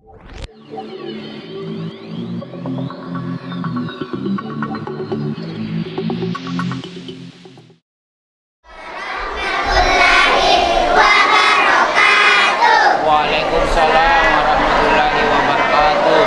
Waalaikumsalam warahmatullahi wabarakatuh.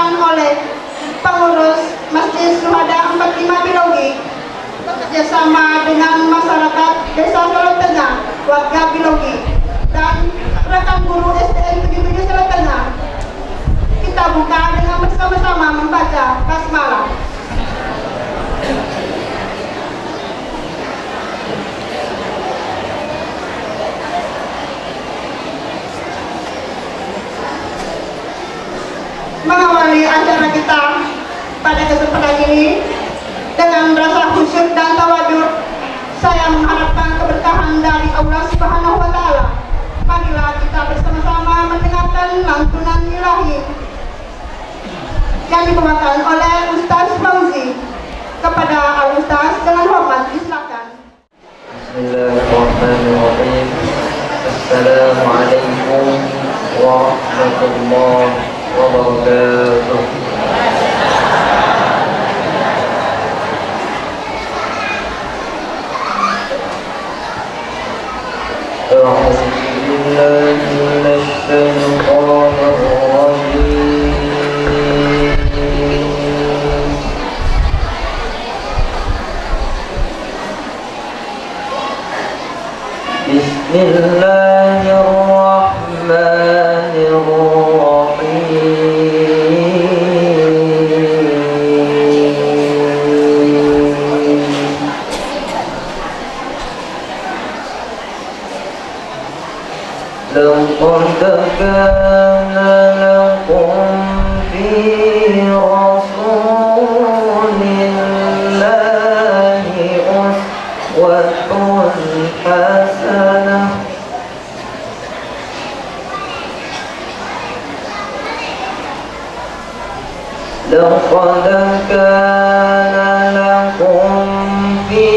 dilaksanakan oleh pengurus Masjid Syuhada 45 Bilogi bekerjasama dengan masyarakat Desa Solo Tengah, warga Bilogi, dan rekan guru SDN 77 Solo Tengah. Kita buka dengan bersama-sama membaca basmalah. Mengawali acara kita pada kesempatan ini dengan rasa khusyuk dan tawadhu, saya mengharapkan keberkahan dari Allah Subhanahu wa Ta'ala. Marilah kita bersama-sama mendengarkan lantunan ilahi yang dibawakan oleh Ustaz Fauzi. Kepada Al-Ustaz dengan hormat disilakan. Bismillahirrahmanirrahim. Assalamualaikum warahmatullahi wabarakatuh. أعوذ بالله من الشيطان الرجيم. بسم الله الرحمن لقد كان لكم في رسول الله أسوة حسنة لقد كان لكم في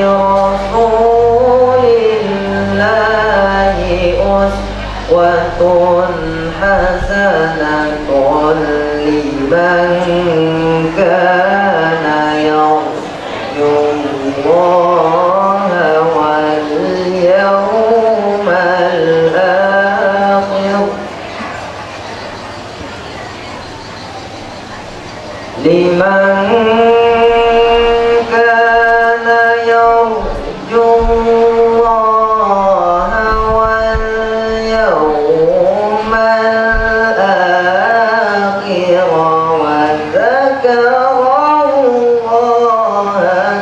رسول الله أسوة حسنة لمن كان يرجو الله واليوم الآخر لمن كان يرجو الله واليوم الآخر وذكر الله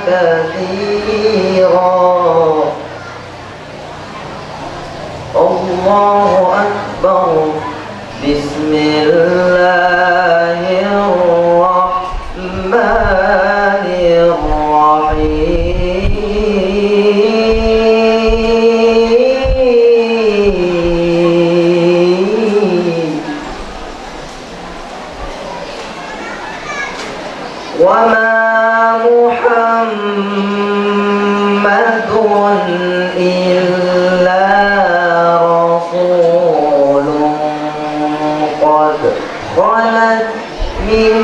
كثيرا. الله أكبر. بسم الله الرحمن الرحيم. وما محمد إلا رسول قد خلت من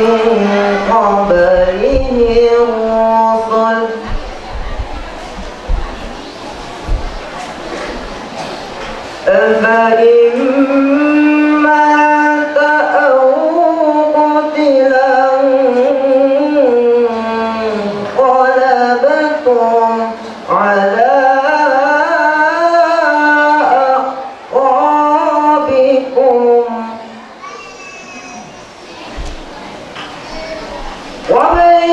قبله الرسل أفإن مات أو قتلا انقلبتم على أعقابكم ومن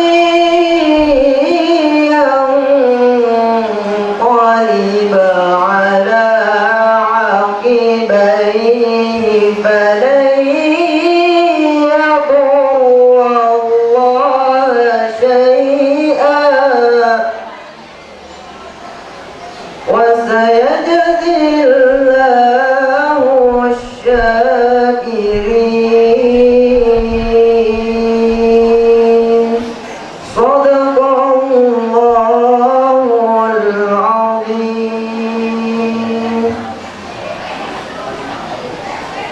ينقلب على عقبيه فلن يضر الله شيئا وسيجزي الله الشاكرين. صدق الله العظيم.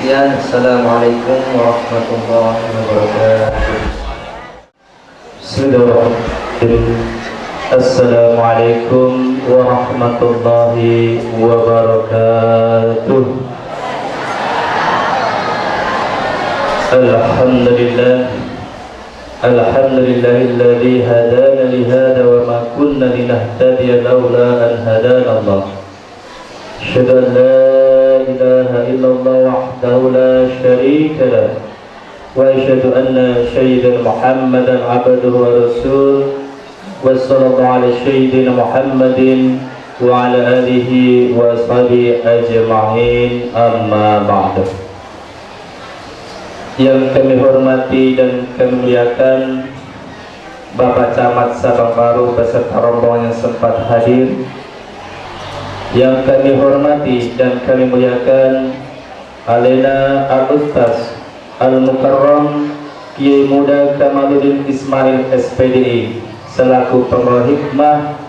Ya, Assalamualaikum warahmatullahi wabarakatuh. Assalamualaikum warahmatullahi wabarakatuh. Alhamdulillahilladzi hadana li hadza wa ma kunna linahtadiya laula an hadana Allah. Asyhadu an la ilaha illallah wahdahu la syarika lah wa asyhadu anna sayyidina Muhammadan abduhu wa rasuluh wa sallallahu ala sayyidina Muhammadin wa ala alihi wa ashabihi ajma'in, amma ba'du. Yang kami hormati dan kami muliakan Bapak Camat Sabang Baru beserta rombongan yang sempat hadir. Yang kami hormati dan kami muliakan Alena Al-Ustaz Al-Mukarram Kiai Muda Kamaluddin Ismail SPDI selaku pembawa hikmah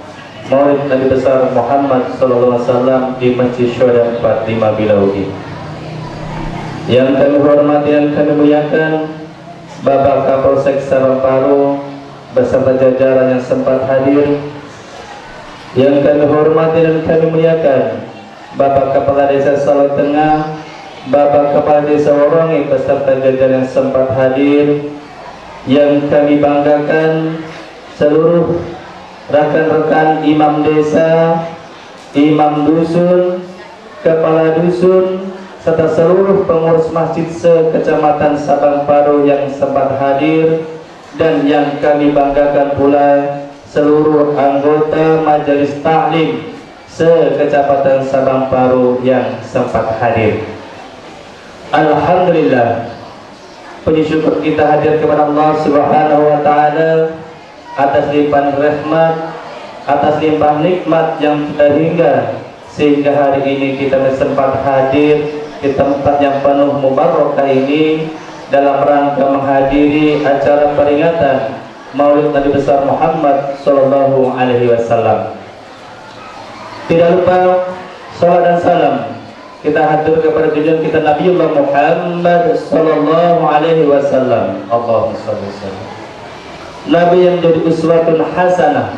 Maulid Nabi Besar Muhammad SAW di Masjid Syuhada 45 Bilaugi. Yang kami hormati dan kami muliakan Bapak Kapolsek Sabang Baru beserta jajaran yang sempat hadir. Yang kami hormati dan kami muliakan Bapak Kepala Desa Salok Tengah, Bapak Kepala Desa Worongi beserta jajaran yang sempat hadir. Yang kami banggakan seluruh rekan-rekan imam desa, imam dusun, kepala dusun, serta seluruh pengurus masjid se-Kecamatan Sabang Baru yang sempat hadir. Dan yang kami banggakan pula seluruh anggota majelis taklim se-Kecamatan Sabang Baru yang sempat hadir. Alhamdulillah, puji syukur kita hadir kepada Allah Subhanahu wa Ta'ala atas limpahan rahmat, atas limpahan nikmat yang terhingga sehingga hari ini kita sempat hadir di tempat yang penuh mubarakah ini dalam rangka menghadiri acara peringatan Maulid Nabi Besar Muhammad Sallallahu Alaihi Wasallam. Tidak lupa salat dan salam kita hadir kepada junjungan kita Nabiullah Muhammad Sallallahu Alaihi Wasallam. Allahumma shalli wasallam. Nabi yang menjadi uswatun hasanah,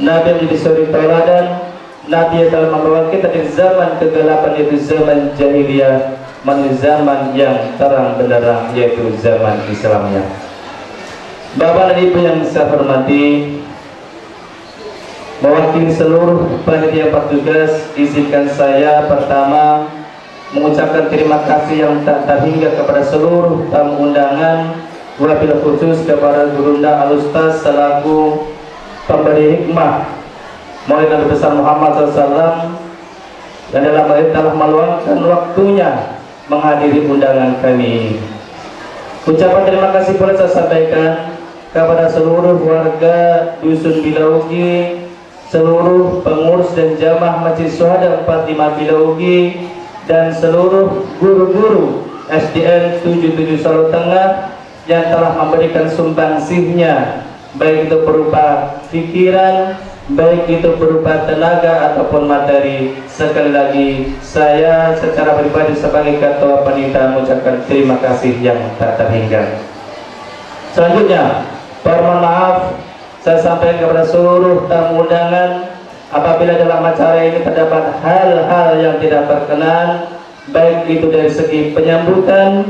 Nabi yang menjadi suri tauladan, Nabi yang telah membawa kita dari zaman kegelapan yaitu zaman jahiliyah menuju zaman yang terang benderang yaitu zaman Islamnya. Bapak dan Ibu yang saya hormati, mewakili seluruh panitia petugas, izinkan saya pertama mengucapkan terima kasih yang tak terhingga kepada seluruh tamu undangan, wabil khusus kepada Gurunda Al-Ustaz selaku pemberi hikmah Maulid Nabi Besar Muhammad SAW dan dalam hal ini telah meluangkan waktunya menghadiri undangan kami. Ucapan terima kasih pula saya sampaikan kepada seluruh warga Dusun Bilaugi, seluruh pengurus dan jamaah Masjid Syuhada 45 Bilaugi, dan seluruh guru-guru SDN 77 Salok Tengah yang telah memberikan sumbangsihnya, baik itu berupa pikiran, baik itu berupa tenaga ataupun materi. Sekali lagi saya secara pribadi sebagai ketua panitia mengucapkan terima kasih yang tak terhingga. Selanjutnya, permohon maaf saya sampaikan kepada seluruh tamu undangan apabila dalam acara ini terdapat hal-hal yang tidak berkenan, baik itu dari segi penyambutan,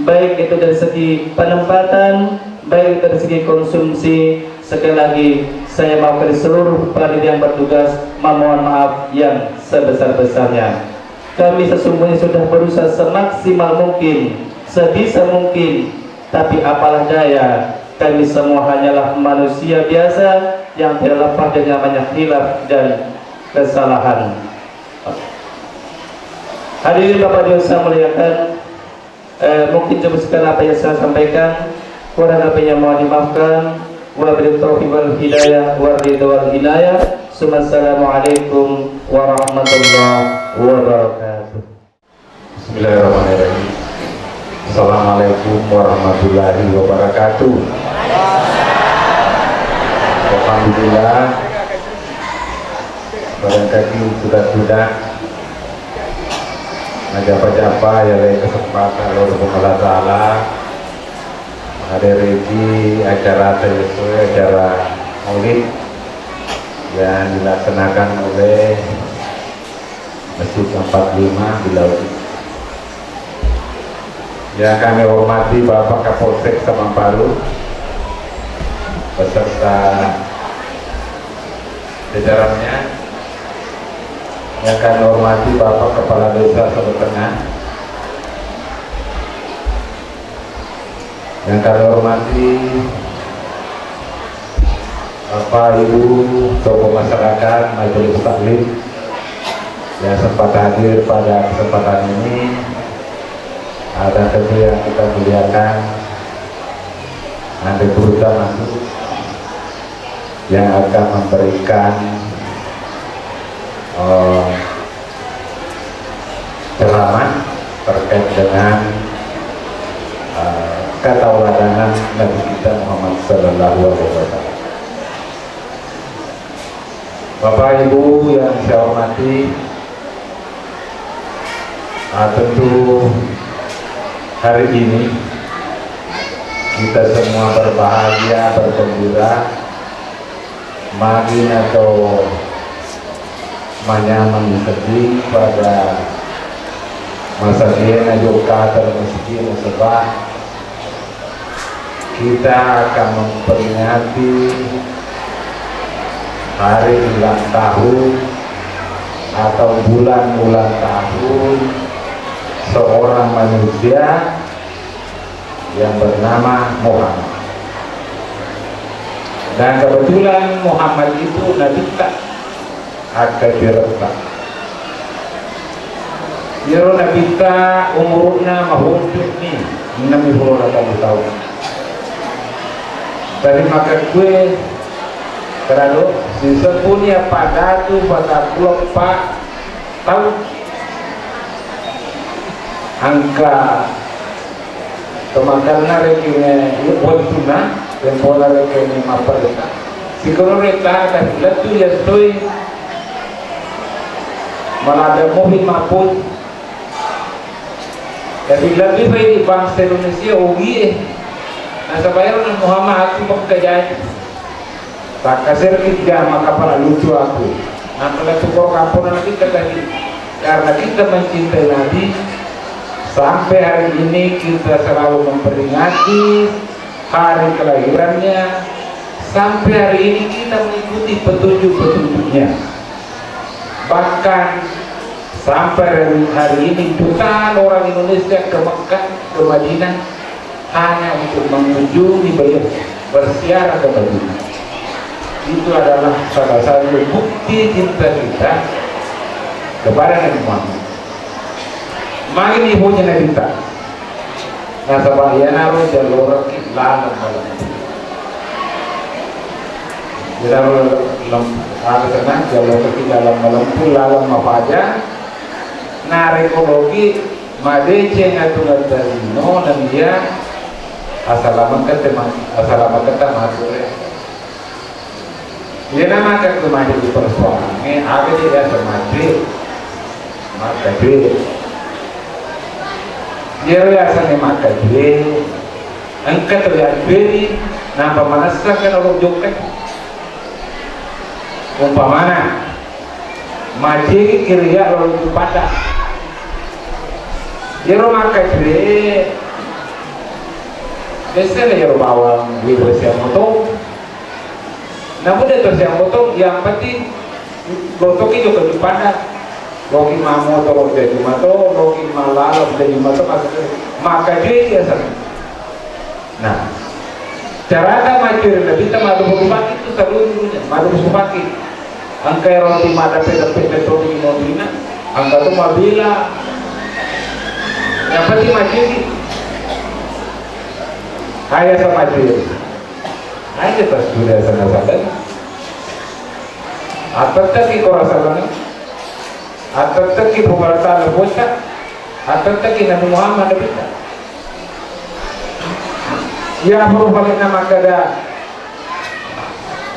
baik itu dari segi penempatan, baik itu dari segi konsumsi. Sekali lagi saya mewakili seluruh panitia yang bertugas memohon maaf yang sebesar-besarnya. Kami sesungguhnya sudah berusaha semaksimal mungkin, sebisa mungkin, tapi apalah daya, kami semua hanyalah manusia biasa yang tidak lepas dari namanya khilaf dan kesalahan. Hadirin Bapak Ibu saya muliakan, mungkin cukup sekian apa yang saya sampaikan, kurang lebihnya mohon dimaafkan. Wabillahi taufiq wal hidayah wa ridha wal inayah. Assalamualaikum warahmatullahi wabarakatuh. Bismillahirrahmanirrahim. Assalamualaikum warahmatullahi wabarakatuh. Alhamdulillah, barangkali sudah apa ya dari kesempatan Allah Subhanahu wa taala hadiri di acara sesuai acara Maulid yang dilaksanakan oleh Masjid 45 Bilaugi. Yang kami hormati Bapak Kapolsek Sampang beserta jajarannya. Yang kami hormati Bapak Kepala Desa Sumber Tengah. Yang kami hormati Bapak Ibu tokoh masyarakat, majelis taklim yang sempat hadir pada kesempatan ini. Ada tentu yang kita muliakan, Anda Burda masuk yang akan memberikan ceramah terkait dengan ketauladanan Nabi kita Muhammad Sallallahu Alaihi Wasallam. Bapak Ibu yang saya hormati, tentu hari ini kita semua berbahagia, bergembira, makin atau manyaman sedih pada masa kena joka termiskin sebab kita akan memperingati hari ulang tahun atau bulan ulang tahun seorang manusia yang bernama Muhammad. Dan kebetulan Muhammad itu Nabi tak akan direkam. Yaro Nabi tak umurnya mahunjuk ni 68 tahun. Dari maka gue kerana disebutnya pada tu pada 24 tahun angka kemakarna rekine buat tuna tempola rekine mapareta sikoro reta dan latu ya toy malada mobil mapun jadi lebih baik di bangsa Indonesia ugi nasa bayar ng Muhammad aku pagkajay tak kasir kita maka para lucu aku nakala tukor kampung nanti kata karena kita mencintai Nabi. Sampai hari ini kita selalu memperingati hari kelahirannya. Sampai hari ini kita mengikuti petunjuk-petunjuknya. Bahkan sampai hari ini jutaan orang Indonesia ke Mekah, ke Madinah hanya untuk mengunjungi beliau, bersiarah ke Madinah. Itu adalah salah satu bukti cinta kita kepada Nabi Muhammad. Makin ibunya Nabi tak nasa bahayan naroon jalur lalang malam jalur ada senang jalur dalam malam pun lalang mapaja na ekologi madece ngatungan tarino dan dia asalaman kata masuk dia namakan kemana di persoalan ini ada dia semati maka dia dia rasa ni makan dia, angkat terlihat beri, nampak manasa kan orang joket, umpamana, mati kiriya orang itu patah, dia makan dia, biasa dia bawang dia siang potong, namun dia tersiang potong, yang penting gotoknya juga di patah. Loki mamu atau jadi mato, loki malala jadi mato maka dia sana. Nah, cara ada macam Nabi kita madu berbagi itu seluruhnya, madu berbagi. Angka roti mada peda topi modina, angka tu mabila. Yang penting macam ini. Ayah sama dia, ayah tas sudah sana. Apa tadi kau rasakan? Atau teki pemerintahan bocah, atau teki Nabi Muhammad Nabi kita. Ya berbalik nama kada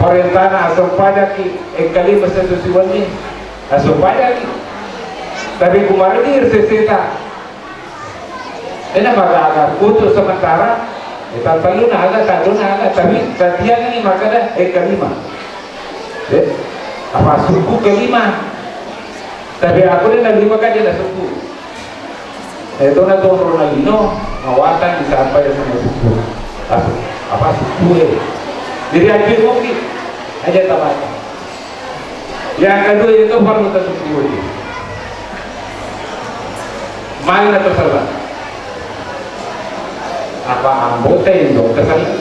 perintahan asal pada ki ekali masa susiwan ni asal pada ki. Tapi kemarin ni reseta. Ini maka putus sementara. Kita perlu nak agak tapi tadian ni maka dah ekali mah. Apa suku kelima? Tapi aku ni Nabi Muhammad dia dah suku. Ito na itong Ronaldinho, mawatan disampai sa mga suku. Apa suku eh. Diri aja mungkin aja tamat. Yang kedua itu perlu tersuku. Mana tersalah? Apa anggota yang dong tersalah?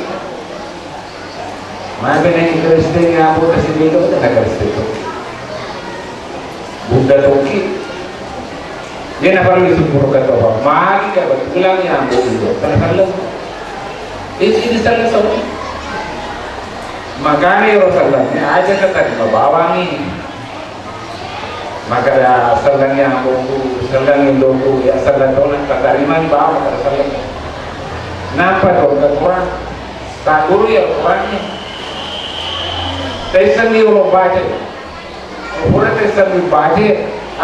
Mana yang Kristen yang anggota sini itu tidak Kristen itu. Buddha toki. Dia nak perlu disebut kata apa? Mari kita pulang yang anggota itu. Tersalah. Ini salah satu. Makanya Rasulullah ini aja kata bawa nih. Maka ada salang yang bongku, salang yang dongku, ya salang dolan kata iman bawa kata salang. Nampak dong kata Quran, tak guru ya Qurannya. Tesan di ulo baca, Quran tesan di baca,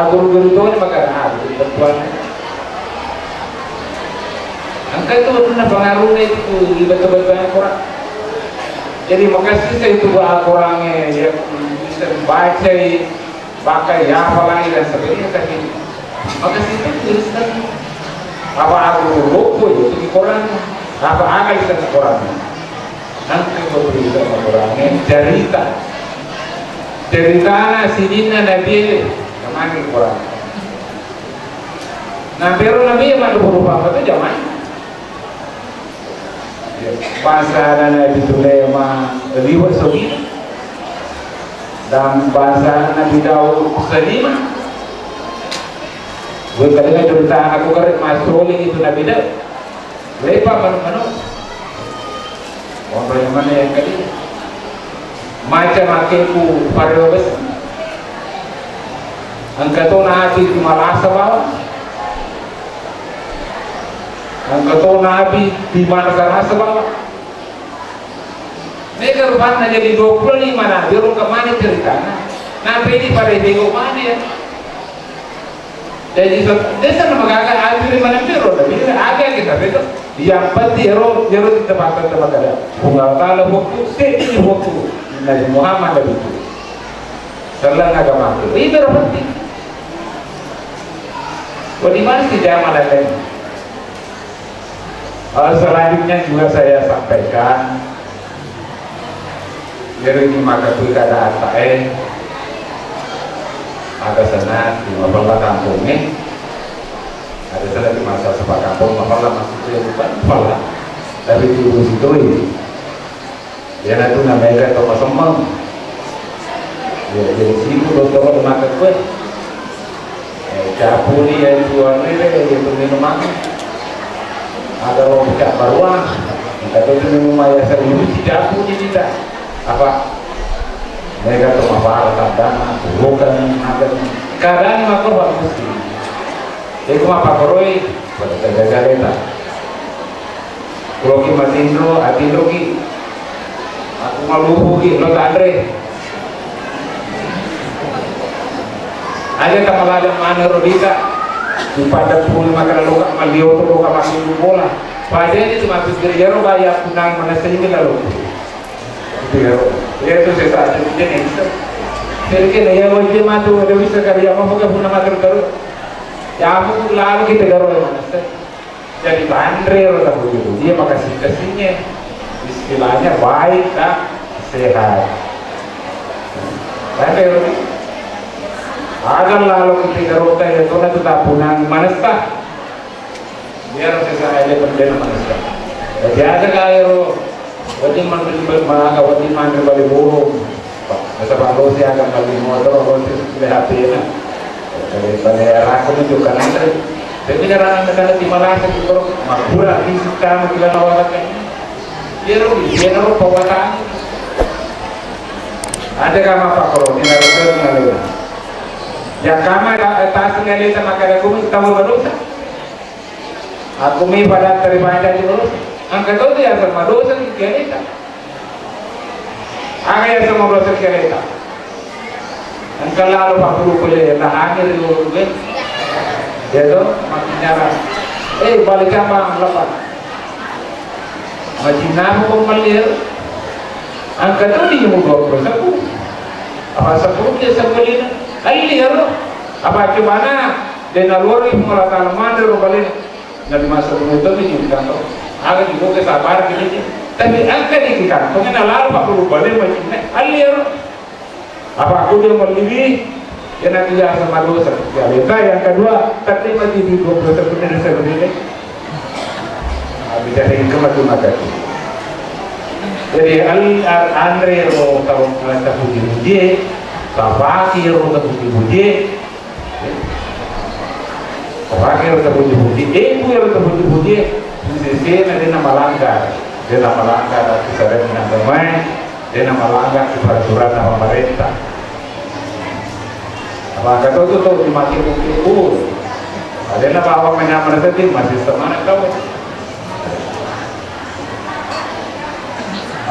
guru doang maka ada ketuanya. Angka itu benar pengaruhnya itu betul-betul Quran. Jadi makasih saya itu Al-Qurannya ya bisa baca, pakai ya apalagi dan sebagainya tadi. Makasih itu tulisan apa aku lupa itu di Quran, apa akal itu di Quran. Nanti aku berikan Al-Qurannya cerita sidina Nabi kemana di Quran. Nah baru Nabi yang ada berupa apa itu zaman. Bahasa Nabi Sulaiman liwat sogi dan bahasa Nabi Daud selima. Kadang cerita aku kerja masuk itu Nabi Daud lepas mana orang yang mana yang kali macam aku pada besar angkat tu Nabi malah sebab angkat Nabi di mana sana sebab mereka rupanya jadi 25 Nabi orang kemana ceritanya Nabi ini pada bego mana ya jadi desa nama agak akhirnya mana biro tapi agak kita betul yang penting hero di tempat ada bunga kala waktu sih waktu Nabi Muhammad itu selang agama itu ini penting di mana sih zaman lain. Selanjutnya juga saya sampaikan dari ini maka ada ATM ada sana di Mapalah kampungnya ada sana di masa sepak kampung Mapalah masuk ke bukan Mapalah tapi di situ ini dia itu namanya Thomas Semang ya jadi sini dokter maka gue capuli yang jual ini itu minuman ada orang buka baruan kata itu memang ya serius tidak punya tidak apa mereka tuh mafar kadang bukan ada kadang makor bagus sih itu apa koroi pada jaga-jaga kalau kita matindro atindro ki aku maluhu ki lo Andre aja tak mana rodita di pada pul maka luka malio to luka masih bola pada ini cuma berjero bayar kunang mana saja lalu itu saya saja jadi jadi kan ya wajib matu ada bisa karya mau bukan pun matu terus ya aku lalu kita garo mana jadi bandre orang begitu dia makasih kasihnya istilahnya baik dan sehat bandre agar lalu ketika rota itu tetap punang manesta biar saya aja berdena manesta jadi ada kaya wajib mandiri maka wajib mandiri balik burung masa baru saya akan balik motor wajib sudah HP na dari aku menunjukkan nanti tapi jarang ada di Malaysia itu makbura di sekarang kita nawarkan dia rugi pawatan ada kama pak kalau tidak ada mengalir ya kama atas ngalita maka aku tahu berdosa aku mi pada terima jadi berdosa angkat itu ya sama dosa kita agak sama dosa kita angkat lalu pak guru kuliah nah akhir dulu kan ya tuh makinara balik sama lepas macam nama pemelir angkat itu di umur 20 apa 10 dia sebelin Ali apa gimana dengan luar ini mengatakan mandor balik Nabi masuk itu di kantor ada di buku sabar gini tapi angka di kantongnya lalu pak perlu balik macamnya alir apa aku dia mau lebih ya nanti ya sama dosa yang kedua terima di 21 menit sebelumnya bicara ini kemana tadi jadi Andre ro tahu kita puji Sapaki ro puji Sapaki ro puji ibu ro puji sisi nanti nama langgar dia nama langgar kesadaran yang damai dia nama langgar peraturan nama pemerintah apa kata itu tuh dimati bukti ada nama awak menyamar tadi masih semana kau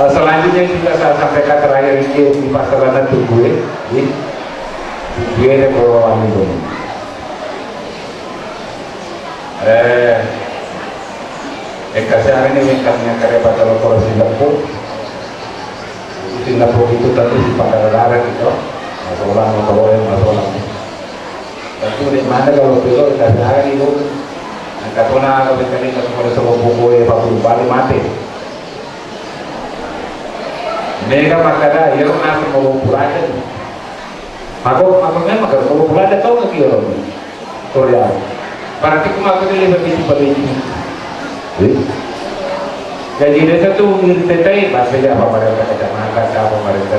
selanjutnya juga saya sampaikan terakhir ini di masalah itu gue ada bawa itu kasih hari ini mengkatnya karya baca lokal Singapura itu tentu di Pangandaran gitu masalah tapi di mana kalau itu kasih hari itu katona kalau kali kalau semua buku Pak Bali mati mereka makanya ya nasi mau pulada makanya mau pulada tahu nggak kira Korea berarti kemarin lebih begitu jadi desa tuh ngiritai bahasa apa pemerintah kecamatan apa pemerintah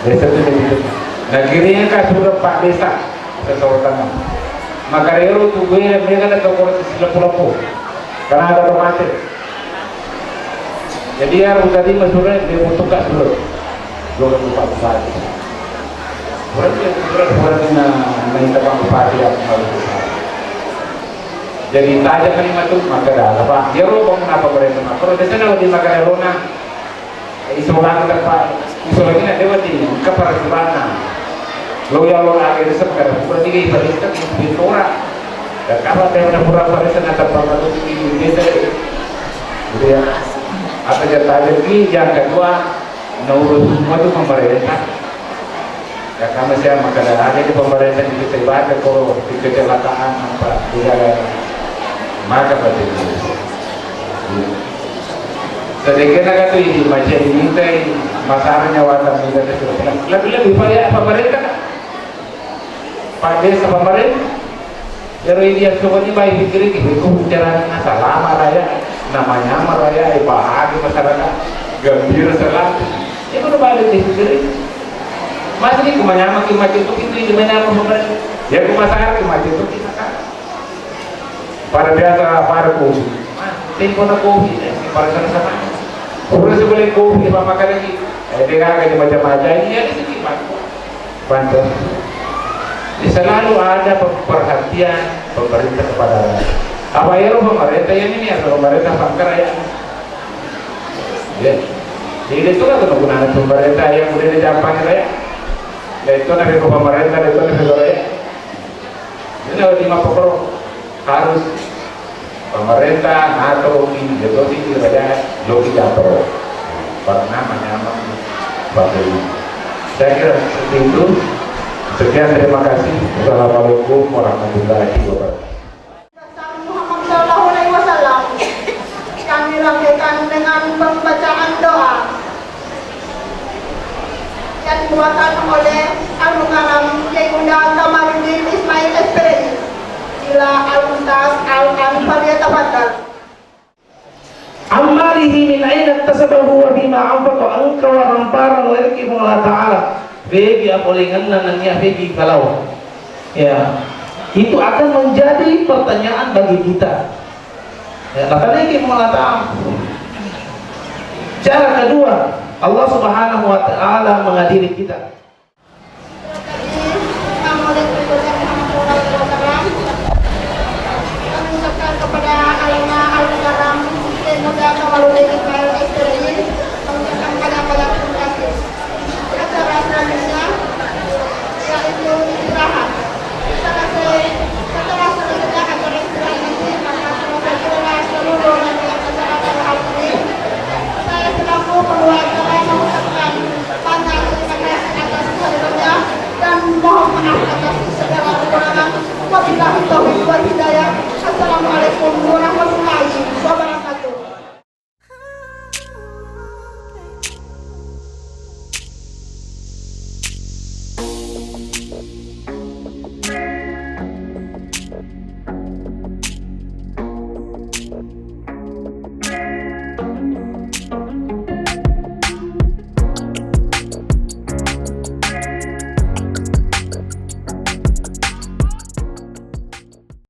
desa tuh begitu nah kirinya kasur pak desa sesorang maka rero tuh gue mereka ada toko silap-silap karena ada otomatis jadi harus tadi masurnya dia butuh kasur belum lupa bupati berarti naik tempat bupati yang harus jadi tajam kalimat itu maka dah apa dia roh bangun apa mereka kalau di sana di Magarelona isolan tempat isolan ini ada di keparasibanan lo ya lo lagi di sekarang berarti di barista di Tora dan kalau dia ada pura barista atau apa itu di desa gitu ya apa jatah lagi yang kedua nurut semua itu pemerintah ya kami saya maka ada di pemerintah di Tibet kalau di kecelakaan apa tidak maka berarti sedikit agak tuh ini macam ini teh masalahnya wadah juga lebih banyak pemerintah Pak Desa pemerintah jadi dia semuanya baik pikir itu bicara masalah raya namanya raya bahagia masyarakat gembira selalu itu udah balik dipikir masih ini kemana macam itu di mana pemerintah ya kemasaran macam itu kita para biasa para kopi tempo na kopi para sama udah sebelum kopi apa makan lagi dia kayak macam-macam ini ada sedikit bantu selalu ada perhatian pemerintah kepada apa ya pemerintah yang ini atau pemerintah Pangkaraya ya jadi itu kan kegunaan pemerintah yang udah dijampang ya itu nanti pemerintah itu nanti ya ini ada 5 pokok harus pemerintah atau ini itu tidak logika pro karena menyamar pakai saya kira seperti itu sekian terima kasih assalamualaikum warahmatullahi wabarakatuh Muhammad Sallallahu Alaihi Wasallam kami rangkaikan dengan pembacaan doa yang dibawakan oleh Al-Mukarram Kiai Undang Kamarudin Ismail SPRI ila al-Muntas al-Anfariyatafaddal Amalihi min aina tasabahu wa bima anfaqa anka wa ramparan wa yarkibu Allah Ta'ala bagi apolingan nananya bagi kalau ya itu akan menjadi pertanyaan bagi kita ya makanya kita mengatakan cara kedua Allah Subhanahu wa Ta'ala mengadili kita